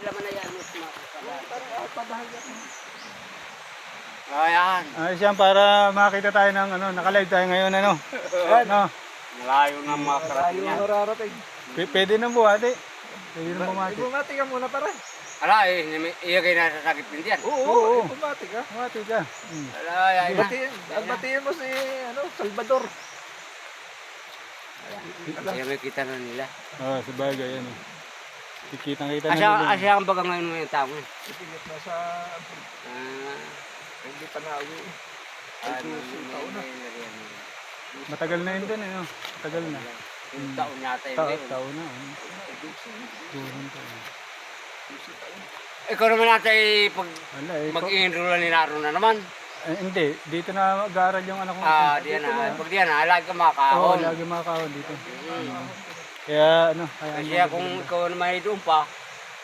laman na yan. Ayan. Ayos yan para makita tayo ng ano, naka-live tayo ngayon ano. No. Malayo ng mga karating yan. Mararating. Pwede nang buhati. Pwede nang bumati. Bumati ka muna pare. Ala, iyagay na sa sakit din yan. Oo. Bumati ka. Bumati ka. Ala, ayan na. Batiin mo si Salvador. Ayan, may kita na nila. Oh, sabagay yan. Kikitang-kita na nila. Asya ang baga ngayon ng tao. Ipilit na sa hindi pa nauwi. Matagal na yun din eh. No? Matagal na. Yung taon yata yun. Taon na. Ano? Ikaw naman natin pag Wala eh. mag-i-enroll ni Naro na naman. Hindi. Dito na mag-aaral yung anak ko. Diyan na. Pag diyan na, lagi ka Oo, makakahon. lagi makakahon dito. Kaya ano. Kasi kung ikaw naman ay doon pa,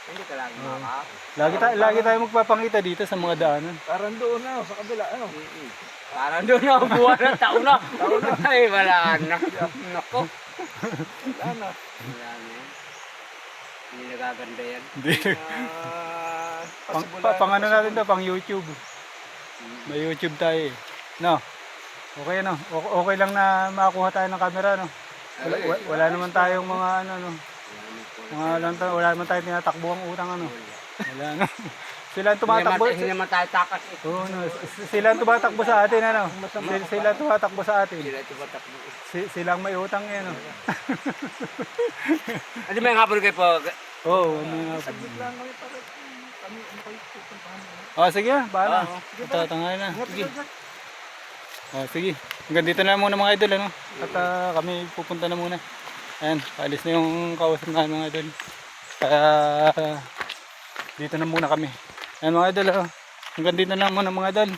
hindi ka lagi makakahon. Lagi tayo magpapangita dito sa mga daanan. Parang doon na sa kabila ano. Parang doon na buwan na taon na. Ay, wala na. Nako. Wala na. Wala na yan. Hindi nagaganda yan. Hindi. Pang ano natin to, pang YouTube. May YouTube tayo eh. No. Okay no. Okay lang na makakuha tayo ng camera no. Wala naman tayong mga ano no. Wala naman tayong tinatakbuhang utang ano. Wala no. Sila ang tumatakbo. Hindi naman tayo takas eh. Oo no. Sila ang tumatakbo sa atin ano. Sila ang tumatakbo sa atin. Sila ito batakbo. Silang may utang eh no. Ano may hapon kayo po? Oo, may nga. Saglit lang kami pare. Kami ano kayo pupuntahan. Oh, sige, bahala. Tatangalan na. Sige. Oh, sige. Hanggang dito na muna mga idol ano. At kami pupunta na muna. Ayan, paalis na yung kausap namin mga idol. Kaya dito na muna kami. Ayan mga idol, hanggang dito na muna mga idol.